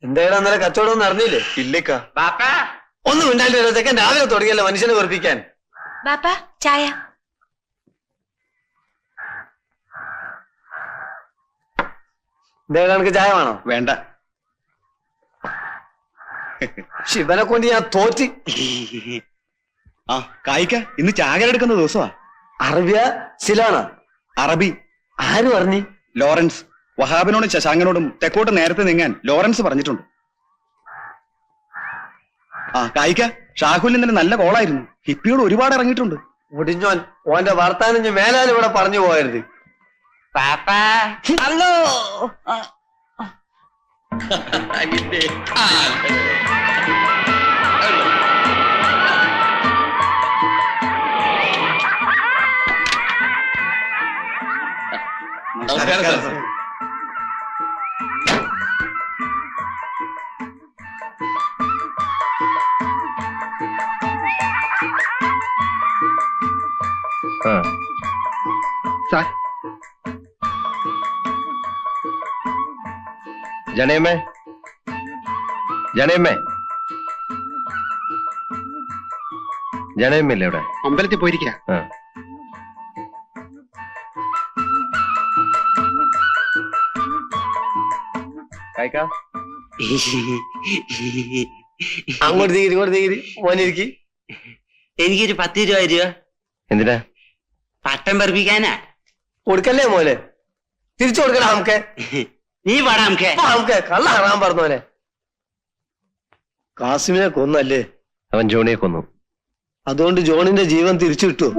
എന്തായാലും അന്നേരം കച്ചവടം ഒന്നും അറിഞ്ഞില്ലേ? ഇല്ലേക്കാ. ഒന്നും ഉണ്ടായിട്ട് ചെക്കൻ രാവിലെ തുടങ്ങിയല്ലോ മനുഷ്യനെ വെറുപ്പിക്കാൻ. ബാപ്പാ ചായ. എന്തായാലും എനിക്ക് ചായ വേണോ? വേണ്ട. ശിവനെ കൊണ്ട് ഞാൻ തോറ്റി. ആ കായിക്ക, ഇന്ന് ചാകരെടുക്കുന്ന ദിവസമാ. അറബിയ സിലാണോ? അറബി. ആര് പറഞ്ഞു? ലോറൻസ്. വഹാബിനോടും ശശാങ്കനോടും തെക്കോട്ട് നേരത്തെ നീങ്ങാൻ ലോറൻസ് പറഞ്ഞിട്ടുണ്ട്. ആ കായിക്ക, ഷാഹുൽ ഇന്നലെ നല്ല കോളായിരുന്നു. ഹിപ്പിയോട് ഒരുപാട് ഇറങ്ങിയിട്ടുണ്ട്. മുടിഞ്ഞോൻ ഓന്റെ വർത്താനം മേലാൽ ഇവിടെ പറഞ്ഞു പോകരുത്. ഹലോ. ജനേമേ, ജനേമേ, ജനേമല്ലേ ഇവിടെ? അമ്പലത്തിൽ പോയിരിക്കാ. അങ്ങോട്ട് തീരി, ഇങ്ങോട്ട് തീരി. മോനിരിക്കി. എനിക്കൊരു 10 രൂപ തരുക. എന്തിനാ? പട്ടം പറപ്പിക്കാനാ. കൊടുക്കല്ലേ മോനെ? തിരിച്ചു കൊടുക്കണം. നമുക്ക് നീ പാടാ. നമുക്ക് കള്ള കാണാൻ പറഞ്ഞോനെ. കാസിമിനെ കൊന്നല്ലേ? അവൻ ജോണിയെ കൊന്നു. അതുകൊണ്ട് ജോണിന്റെ ജീവൻ തിരിച്ചു കിട്ടുമോ?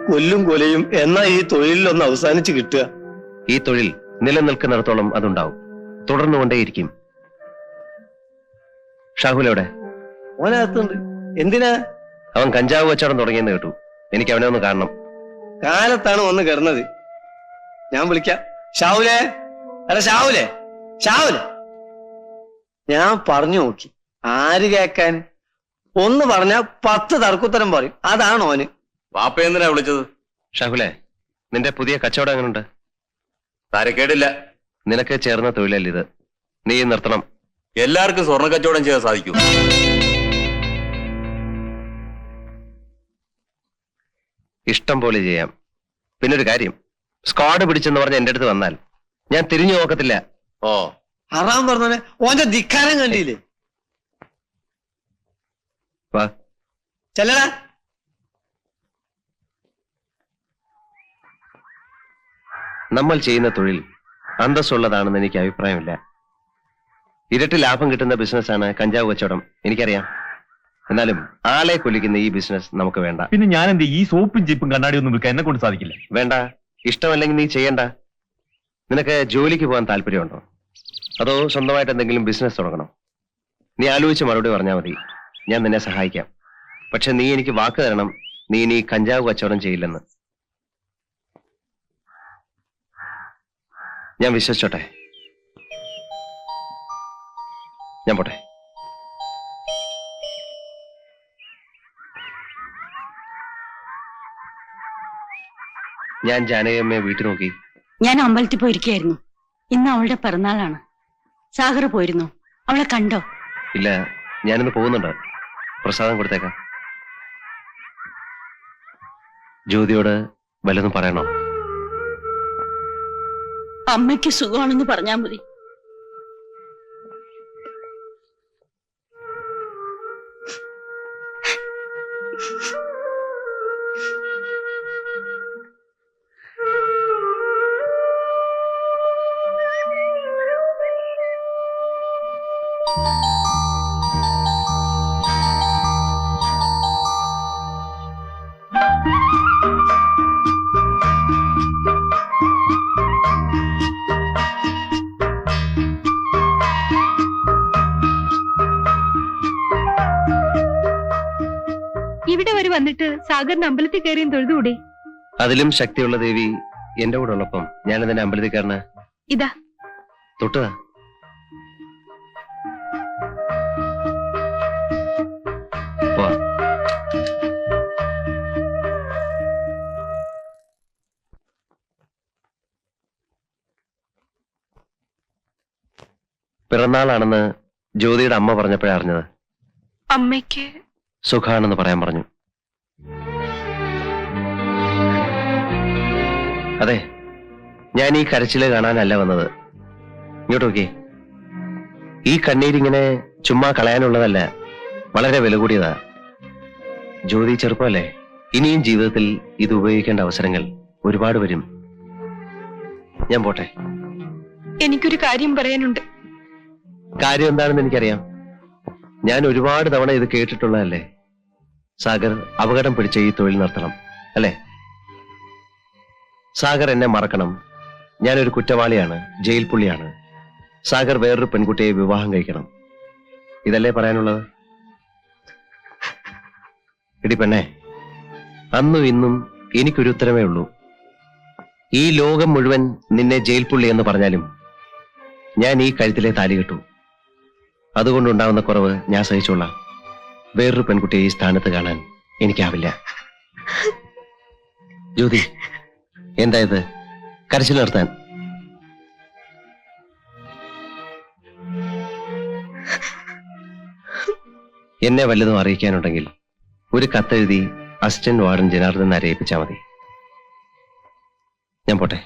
കൊല്ലും കൊലയും എന്നാ ഈ തൊഴിലിലൊന്ന് അവസാനിച്ച് കിട്ടുക. ഈ തൊഴിൽ നിലനിൽക്കുന്നിടത്തോളം അതുണ്ടാവും, തുടർന്നുകൊണ്ടേയിരിക്കും. ഷാഹുൽ എവിടെ? ഓനകത്തുണ്ട്. എന്തിനാ? അവൻ കഞ്ചാവ് കച്ചവടം തുടങ്ങിയെന്ന് കേട്ടു. എനിക്ക് അവനെ ഒന്ന് കാണണം. കാലത്താണ് വന്ന് കിടന്നത്. ഞാൻ വിളിക്കാം. ഷാവുലേ, അല്ല ഷാവുലേ, ഷാവുലേ. ഞാൻ പറഞ്ഞു നോക്കി, ആര് കേക്കാൻ? ഒന്ന് പറഞ്ഞ 10 തർക്കുത്തരം പറയും. അതാണ് ഓന്. വാപ്പ എന്തിനാ വിളിച്ചത്? ഷാഹുലേ, നിന്റെ പുതിയ കച്ചവടം എങ്ങനെയുണ്ട്? തരക്കേടില്ല. നിനക്ക് ചേർന്ന തൊഴിലല്ല ഇത്, നീ നിർത്തണം. എല്ലാവർക്കും സ്വർണ്ണ കച്ചവടം ചെയ്യാൻ സാധിക്കൂ? ഇഷ്ടം പോലെ ചെയ്യാം. പിന്നൊരു കാര്യം, സ്ക്വാഡ് പിടിച്ചെന്ന് പറഞ്ഞ് എന്റെ അടുത്ത് വന്നാൽ ഞാൻ തിരിഞ്ഞു നോക്കത്തില്ല. ഓ, ഹറാം പറഞ്ഞോനെ. ഓന്റെ ധിക്കാരം കണ്ടില്ലേ? വാ ചെല്ലടാ. നമ്മൾ ചെയ്യുന്ന തൊഴിൽ അന്തസ്സുള്ളതാണെന്ന് എനിക്ക് അഭിപ്രായമില്ല. ഇരട്ടി ലാഭം കിട്ടുന്ന ബിസിനസ്സാണ് കഞ്ചാവ് കച്ചവടം, എനിക്കറിയാം. എന്നാലും ആളെ കൊല്ലിക്കുന്ന ഈ ബിസിനസ് നമുക്ക് വേണ്ട. പിന്നെ ഞാൻ എന്ത് ഈ സോപ്പും ചീപ്പും കണ്ണാടി ഒന്നും വിൽക്കാൻ എന്നെ കൊണ്ട് സാധിക്കില്ല. വേണ്ട, ഇഷ്ടമല്ലെങ്കിൽ നീ ചെയ്യണ്ട. നിനക്ക് ജോലിക്ക് പോകാൻ താല്പര്യമുണ്ടോ, അതോ സ്വന്തമായിട്ട് എന്തെങ്കിലും ബിസിനസ് തുടങ്ങണോ? നീ ആലോചിച്ച് മറുപടി പറഞ്ഞാൽ മതി, ഞാൻ നിന്നെ സഹായിക്കാം. പക്ഷെ നീ എനിക്ക് വാക്ക് തരണം, നീ ഇനി കഞ്ചാവ് കച്ചവടം ചെയ്യില്ലെന്ന്. ഞാൻ വിശ്വസിച്ചോട്ടെ? ഞാൻ പോട്ടെ. ഞാൻ ജാനകിയമ്മയെ വീട്ടിൽ നോക്കി. ഞാൻ അമ്പലത്തിൽ പോയിരിക്കായിരുന്നു. ഇന്ന് അവളുടെ പിറന്നാളാണ്. സാഗർ പോയിരുന്നു. അവളെ കണ്ടോ? ഇല്ല, ഞാനിന്ന് പോകുന്നുണ്ട്. പ്രസാദം കൊടുത്തേക്കാം. ജ്യോതിയോട് വല്ലതും പറയണോ? അമ്മയ്ക്ക് സുഖമാണെന്ന് പറഞ്ഞാൽ മതി. വന്നിട്ട് സാഗറിന് അമ്പലത്തിൽ കയറിയും തൊഴുതുകൂടെ? അതിലും ശക്തിയുള്ള ദേവി എന്റെ കൂടെ ഉള്ളപ്പം ഞാനെന്നെ അമ്പലത്തിൽ കയറണ ഇതാ തൊട്ടതാ. പോവാം. പിറന്നാളാണെന്ന് ജ്യോതിയുടെ അമ്മ പറഞ്ഞപ്പോഴാ അറിഞ്ഞത്. അമ്മയ്ക്ക് സുഖാണെന്ന് പറയാൻ പറഞ്ഞു. അതെ, ഞാൻ ഈ കരച്ചില് കാണാനല്ല വന്നത്. ഇങ്ങോട്ട് നോക്കി. ഈ കണ്ണീരിങ്ങനെ ചുമ്മാ കളയാനുള്ളതല്ല, വളരെ വില കൂടിയതാ. ജ്യോതി ചെറുപ്പമല്ലേ, ഇനിയും ജീവിതത്തിൽ ഇത് ഉപയോഗിക്കേണ്ട അവസരങ്ങൾ ഒരുപാട് വരും. ഞാൻ പോട്ടെ. എനിക്കൊരു കാര്യം പറയാനുണ്ട്. കാര്യം എന്താണെന്ന് എനിക്കറിയാം. ഞാൻ ഒരുപാട് തവണ ഇത് കേട്ടിട്ടുള്ളതല്ലേ. സാഗർ അപകടം പിടിച്ച ഈ തൊഴിൽ നിർത്തണം, അല്ലേ? സാഗർ എന്നെ മറക്കണം. ഞാനൊരു കുറ്റവാളിയാണ്, ജയിൽ പുള്ളിയാണ്. സാഗർ വേറൊരു പെൺകുട്ടിയെ വിവാഹം കഴിക്കണം. ഇതല്ലേ പറയാനുള്ളത്? എടി പെണ്ണെ, അന്നും ഇന്നും എനിക്കൊരു ഉത്തരമേ ഉള്ളൂ. ഈ ലോകം മുഴുവൻ നിന്നെ ജയിൽ പുള്ളി എന്ന് പറഞ്ഞാലും ഞാൻ ഈ കഴുത്തിലെ താലി കെട്ടു. അതുകൊണ്ടുണ്ടാവുന്ന കുറവ് ഞാൻ സഹിച്ചോളാം. വേറൊരു പെൺകുട്ടിയെ ഈ സ്ഥാനത്ത് കാണാൻ എനിക്കാവില്ല. ജ്യോതി, എന്താ ഇത്? കരച്ചിൽ നിർത്താൻ. എന്നെ വല്ലതും അറിയിക്കാനുണ്ടെങ്കിൽ ഒരു കത്തെഴുതി അസിസ്റ്റന്റ് വാർഡൻ ജനാർദ്ദനെ അറിയിപ്പിച്ചാൽ മതി. ഞാൻ പോട്ടെ.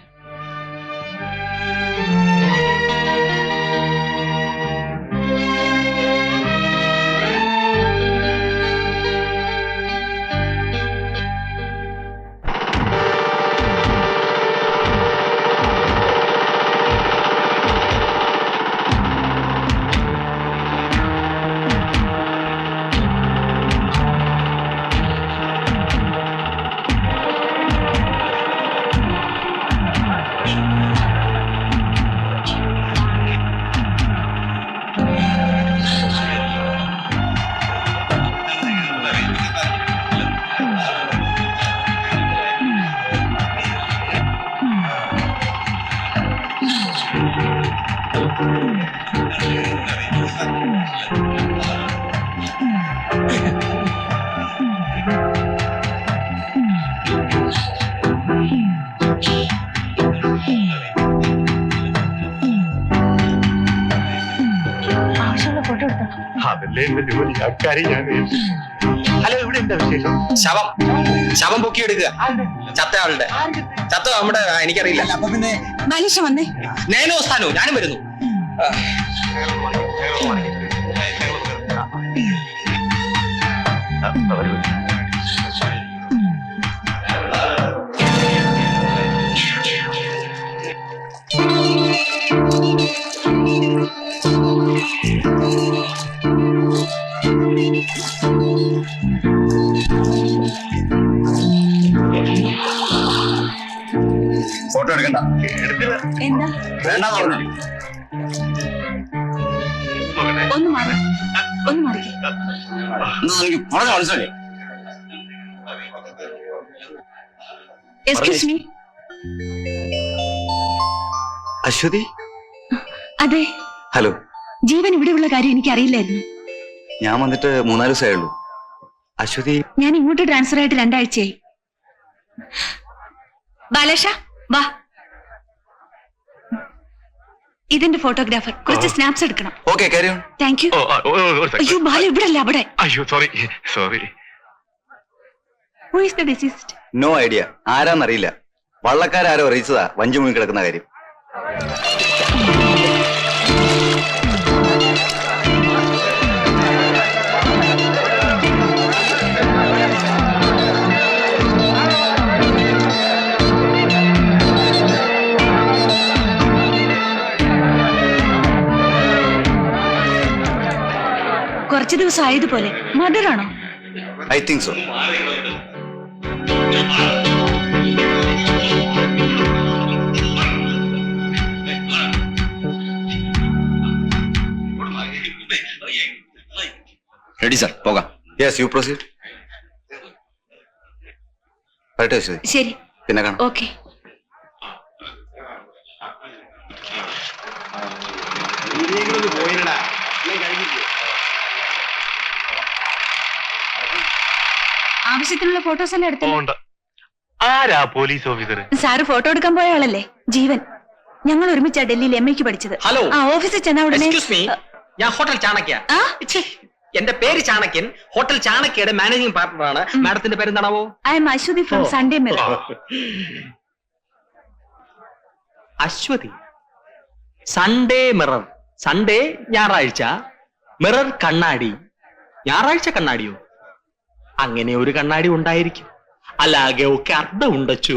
ഹലോ, ഇവിടെ എന്താ വിശേഷം? ശവം പൊക്കിയെടുക്കുക. ചത്ത ആളുടെ ചത്ത നമ്മുടെ എനിക്കറിയില്ല. അപ്പൊ പിന്നെ ബാലേഷ വന്നേ. നേനോ സ്ഥാനോ ഞാനും വരുന്നു. ഫോട്ടോ എടുക്കണ്ട. എന്താ? വേണ്ട പറഞ്ഞു. ഒന്ന് മാറി, ഒന്ന് മാറി. എനിക്ക് പറഞ്ഞ മനസ്സിലായി. Excuse me. അശ്വതി? അതെ. ഹലോ. ജീവൻ ഇവിടെയുള്ള കാര്യം എനിക്ക് അറിയില്ലായിരുന്നു. ഞാൻ വന്നിട്ട് 3-4 ദിവസമേ ഉള്ളൂ. അശ്വതി? ഞാൻ ഇങ്ങോട്ട് ട്രാൻസ്ഫർ ആയിട്ട് 2 ആഴ്ചയായി. ബാലേഷ വാ. ഇതിന്റെ ഫോട്ടോഗ്രാഫർ, കുറച്ച് സ്നാപ്സ് എടുക്കണം. ഓക്കെ, കാര്യം. Thank you. അയ്യോ ബാല ഇവിടല്ല, അവിടെ. അയ്യോ sorry. Who is the deceased? No idea. ആരാന്നറിയില്ല. വള്ളക്കാരോ അറിയിച്ചതാ വഞ്ചി മുങ്ങി കിടക്കുന്ന കാര്യം. കുറച്ചു ദിവസം ആയതുപോലെ. മർഡർ ആണോ? I think so. Ready sir, പോകാം. Yes, you proceed. വരട്ടെ അശ്വതി. ശരി പിന്നെ കാണാം. ഓക്കെ. ആവശ്യത്തിനുള്ള ഫോട്ടോസ് എല്ലാം എടുത്തു. ആരാ പോലീസ് ഓഫീസർ? സാറ് ഫോട്ടോ എടുക്കാൻ പോയ ആളല്ലേ, ജീവൻ. ഞങ്ങൾ ഒരുമിച്ചാ ഡൽഹിയിൽ MA പഠിച്ചത്. ഹലോ. ആ ഓഫീസിൽ ചെന്ന ഉടനെ എക്സ്ക്യൂസ് മീ, ഞാൻ ഹോട്ടൽ ചാണക്യ. ആ? എന്റെ പേര് ചാണക്യൻ. Hotel ചാണക്യയുടെ managing പാർട്ണറാണ്. മാഡത്തിന്റെ പേര് എന്താണാവോ? I am Ashwathi from Sunday Mirror. Ashwathi. Sunday Mirror. Sunday ഞായറാഴ്ച, മിറർ കണ്ണാടി. ഞായറാഴ്ച കണ്ണാടിയോ? അങ്ങനെ ഒരു കണ്ണാടി ഉണ്ടായിരിക്കും. അല്ലാതെ ഒക്കെ അർത്ഥം ഉണ്ടച്ചു.